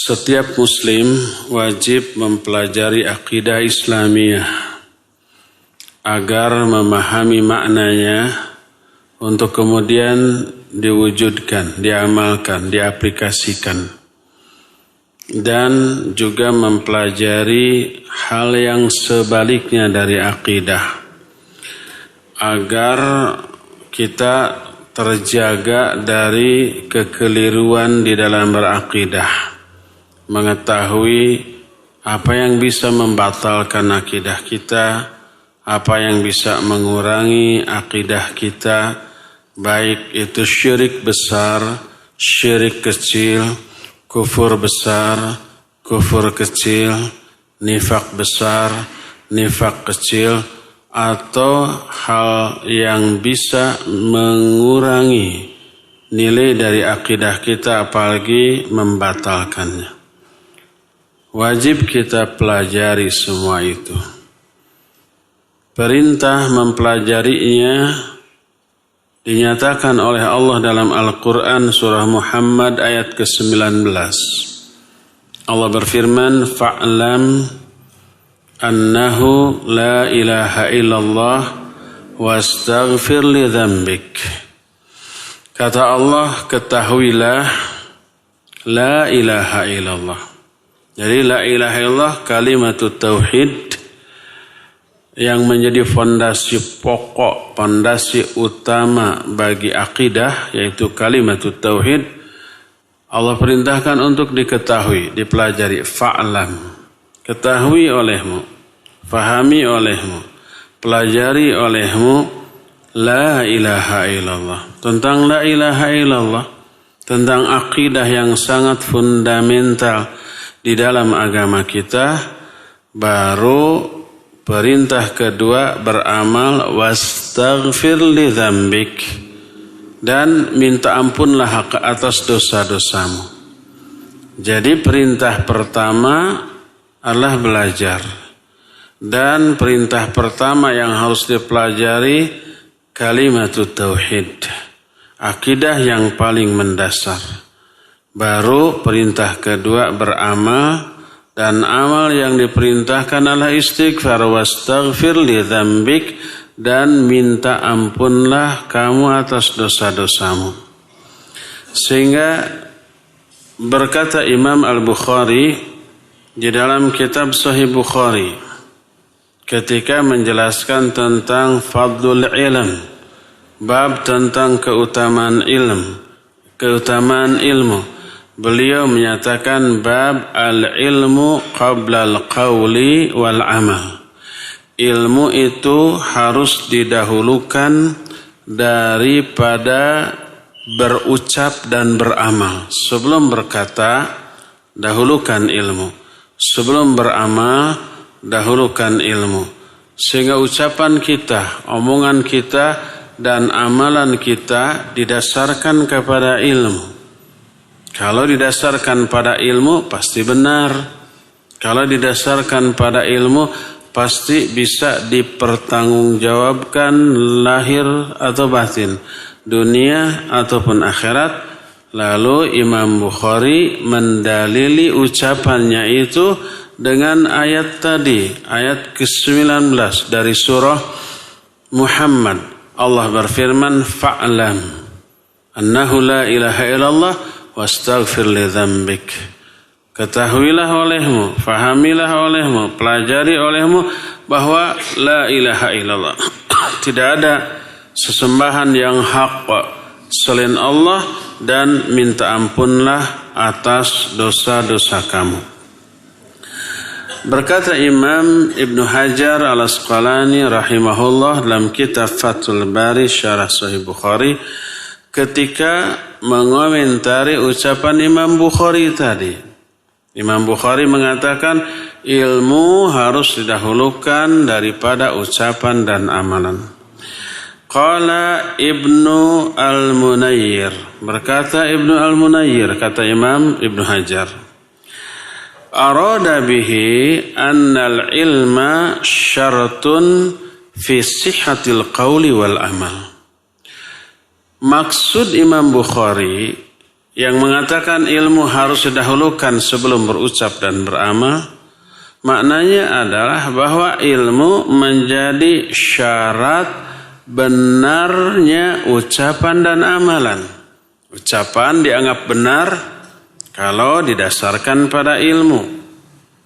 Setiap muslim wajib mempelajari akidah Islamiyah agar memahami maknanya untuk kemudian diwujudkan, diamalkan, diaplikasikan. Dan juga mempelajari hal yang sebaliknya dari akidah agar kita terjaga dari kekeliruan di dalam berakidah. Mengetahui apa yang bisa membatalkan akidah kita, apa yang bisa mengurangi akidah kita, baik itu syirik besar, syirik kecil, kufur besar, kufur kecil, nifak besar, nifak kecil, atau hal yang bisa mengurangi nilai dari akidah kita apalagi membatalkannya. Wajib kita pelajari semua itu. Perintah mempelajarinya dinyatakan oleh Allah dalam Al-Quran surah Muhammad ayat ke-19. Allah berfirman, fa'lam annahu la ilaha illallah wastaghfir li dzambik. Kata Allah, ketahuilah la ilaha illallah. Jadi la ilaha illallah kalimatut tauhid yang menjadi fondasi pokok, fondasi utama bagi akidah, yaitu kalimatut tauhid. Allah perintahkan untuk diketahui, dipelajari. Fa'lam, ketahui olehmu, fahami olehmu, pelajari olehmu la ilaha illallah. Tentang la ilaha illallah, tentang akidah yang sangat fundamental di dalam agama kita, baru perintah kedua beramal wastaghfir li dzambik, dan minta ampunlah atas dosa-dosamu. Jadi perintah pertama adalah belajar, dan perintah pertama yang harus dipelajari kalimatut tauhid, akidah yang paling mendasar. Baru perintah kedua beramal, dan amal yang diperintahkan adalah istighfar wastaghfir li dzambik, dan minta ampunlah kamu atas dosa-dosamu. Sehingga berkata Imam Al-Bukhari di dalam kitab Sahih Bukhari ketika menjelaskan tentang fadlul ilm, bab tentang keutamaan ilmu, beliau menyatakan bab al-ilmu qabla al-qawli wal-amal. Ilmu itu harus didahulukan daripada berucap dan beramal. Sebelum berkata, dahulukan ilmu. Sebelum beramal, dahulukan ilmu. Sehingga ucapan kita, omongan kita, dan amalan kita didasarkan kepada ilmu. Kalau didasarkan pada ilmu pasti benar. Kalau didasarkan pada ilmu pasti bisa dipertanggungjawabkan lahir atau batin, dunia ataupun akhirat. Lalu Imam Bukhari mendalili ucapannya itu dengan ayat tadi, ayat ke-19 dari surah Muhammad. Allah berfirman, fa'lam annahu la ilaha illallah wastaghfir li dzambik. Ketahuilah olehmu, fahamilah olehmu, pelajari olehmu bahwa la ilaha illallah, tidak ada sesembahan yang hak selain Allah, dan minta ampunlah atas dosa-dosa kamu. Berkata Imam Ibn Hajar Al-Asqalani rahimahullah dalam kitab Fathul Bari Syarah Sahih Bukhari, ketika mengomentari ucapan Imam Bukhari tadi, Imam Bukhari mengatakan ilmu harus didahulukan daripada ucapan dan amalan. Qala Ibnu Al-Munayyir, berkata Ibnu Al-Munayyir, kata Imam Ibn Hajar, arada bihi annal ilma syaratun fi sihhatil qawli wal amal. Maksud Imam Bukhari yang mengatakan ilmu harus didahulukan sebelum berucap dan beramal, maknanya adalah bahwa ilmu menjadi syarat benarnya ucapan dan amalan. Ucapan dianggap benar kalau didasarkan pada ilmu.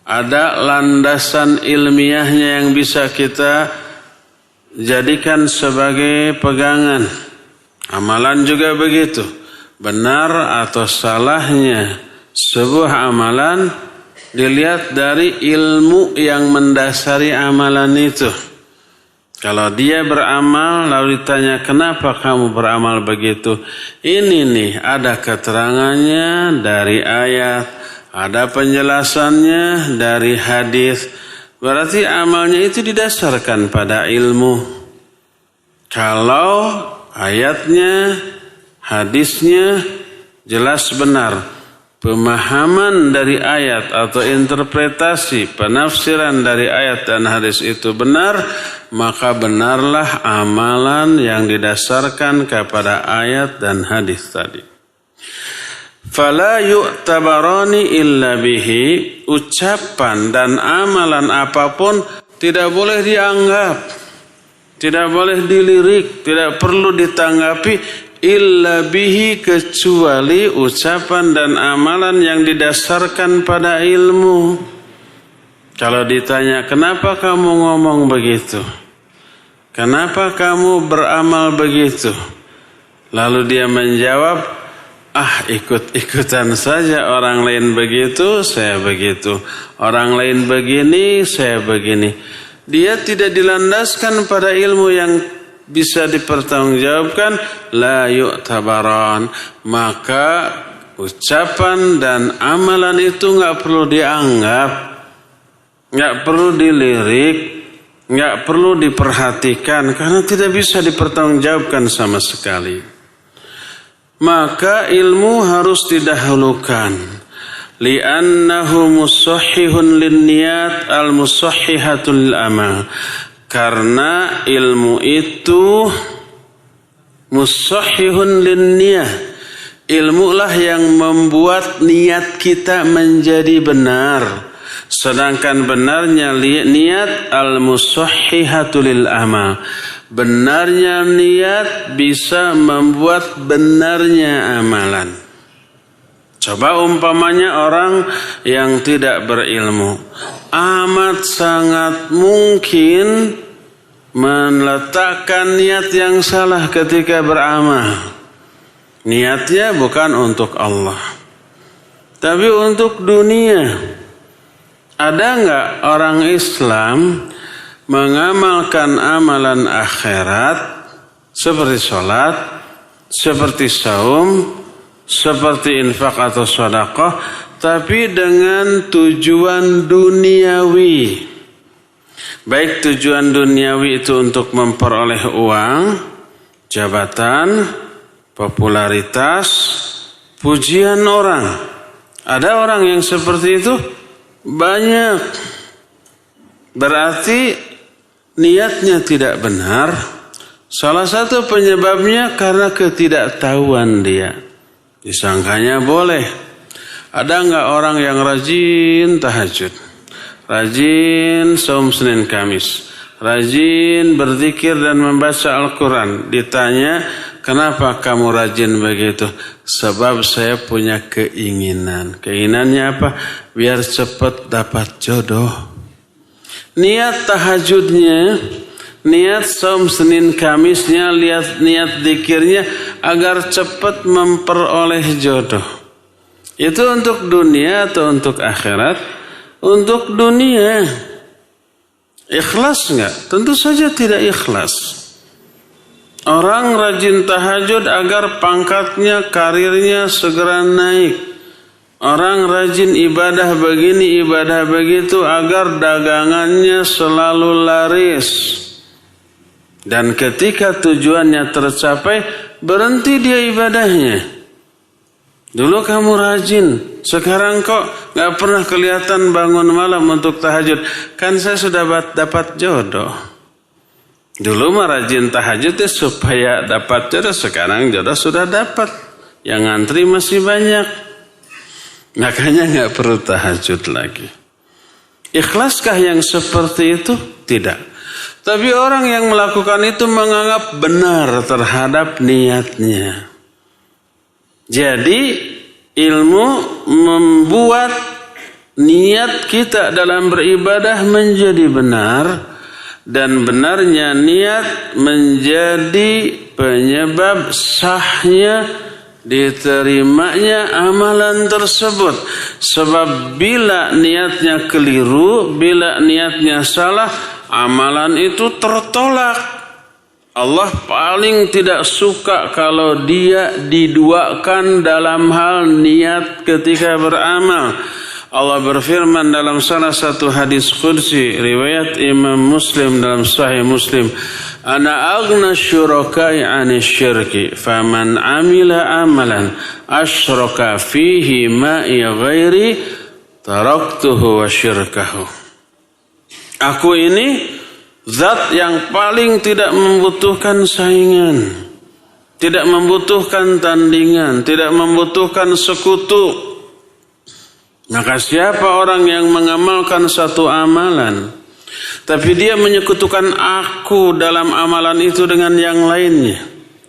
Ada landasan ilmiahnya yang bisa kita jadikan sebagai pegangan. Amalan juga begitu. Benar atau salahnya sebuah amalan dilihat dari ilmu yang mendasari amalan itu. Kalau dia beramal lalu ditanya kenapa kamu beramal begitu? Ini nih ada keterangannya dari ayat, ada penjelasannya dari hadis. Berarti amalnya itu didasarkan pada ilmu. Kalau ayatnya, hadisnya jelas benar, pemahaman dari ayat atau interpretasi penafsiran dari ayat dan hadis itu benar, maka benarlah amalan yang didasarkan kepada ayat dan hadis tadi. Fala yu'tabarani illa bihi, ucapan dan amalan apapun tidak boleh dianggap, tidak boleh dilirik, tidak perlu ditanggapi illa bihi, kecuali ucapan dan amalan yang didasarkan pada ilmu. Kalau ditanya kenapa kamu ngomong begitu, kenapa kamu beramal begitu, lalu dia menjawab, ikut-ikutan saja, orang lain begitu saya begitu, orang lain begini saya begini. Dia tidak dilandaskan pada ilmu yang bisa dipertanggungjawabkan, la yu'tabaran, maka ucapan dan amalan itu enggak perlu dianggap, enggak perlu dilirik, enggak perlu diperhatikan karena tidak bisa dipertanggungjawabkan sama sekali. Maka ilmu harus didahulukan, li'annahu musahhihun linniyat al-musahhihatul amal. Karena ilmu itu musahhihun linniyah, ilmulah yang membuat niat kita menjadi benar. Sedangkan benarnya niat al-musahhihatu lil amal, benarnya niat bisa membuat benarnya amalan. Coba umpamanya orang yang tidak berilmu, amat sangat mungkin meletakkan niat yang salah ketika beramal. Niatnya bukan untuk Allah, tapi untuk dunia. Ada enggak orang Islam mengamalkan amalan akhirat seperti sholat, seperti saum, seperti infak atau sedekah, tapi dengan tujuan duniawi? Baik tujuan duniawi itu untuk memperoleh uang, jabatan, popularitas, pujian orang. Ada orang yang seperti itu banyak. Berarti niatnya tidak benar. Salah satu penyebabnya karena ketidaktahuan dia. Disangkanya boleh. Ada enggak orang yang rajin tahajud, rajin saum Senin Kamis, rajin berzikir dan membaca Al-Quran? Ditanya, kenapa kamu rajin begitu? Sebab saya punya keinginan. Keinginannya apa? Biar cepat dapat jodoh. Niat tahajudnya, niat saum Senin Kamisnya, niat zikirnya agar cepat memperoleh jodoh. Itu untuk dunia atau untuk akhirat? Untuk dunia. Ikhlas enggak? Tentu saja tidak ikhlas. Orang rajin tahajud agar pangkatnya, karirnya segera naik. Orang rajin ibadah begini, ibadah begitu agar dagangannya selalu laris. Dan ketika tujuannya tercapai, berhenti dia ibadahnya. Dulu kamu rajin, sekarang kok gak pernah kelihatan bangun malam untuk tahajud. Kan saya sudah dapat jodoh. Dulu mah rajin tahajud supaya dapat jodoh, sekarang jodoh sudah dapat. yang ngantri masih banyak. Makanya nggak perlu tahajud lagi. Ikhlaskah yang seperti itu? Tidak. Tapi orang yang melakukan itu menganggap benar terhadap niatnya. Jadi ilmu membuat niat kita dalam beribadah menjadi benar. Dan benarnya niat menjadi penyebab sahnya diterimanya amalan tersebut. Sebab bila niatnya keliru, bila niatnya salah, amalan itu tertolak. Allah paling tidak suka kalau dia diduakan dalam hal niat ketika beramal. Allah berfirman dalam salah satu hadis qudsi riwayat Imam Muslim dalam Sahih Muslim, "Ana aghna syurakai 'ani syirki, faman 'amila amalan asyraka fihi ma'i ghairi taraktuhu wa syirkahu." Aku ini zat yang paling tidak membutuhkan saingan, tidak membutuhkan tandingan, tidak membutuhkan sekutu. Maka siapa orang yang mengamalkan satu amalan, tapi dia menyekutukan aku dalam amalan itu dengan yang lainnya,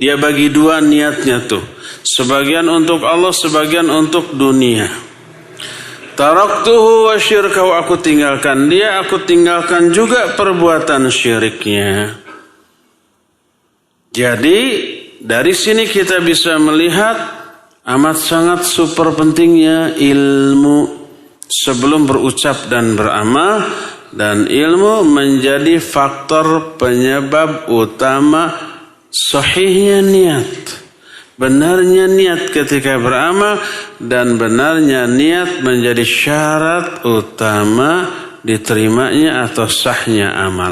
dia bagi dua niatnya tuh, sebagian untuk Allah, sebagian untuk dunia. Taraktuhu wa syirkahu, aku tinggalkan dia, aku tinggalkan juga perbuatan syiriknya. Jadi dari sini kita bisa melihat amat sangat super pentingnya ilmu sebelum berucap dan beramal, dan ilmu menjadi faktor penyebab utama sahihnya niat, benarnya niat ketika beramal, dan benarnya niat menjadi syarat utama diterimanya atau sahnya amal.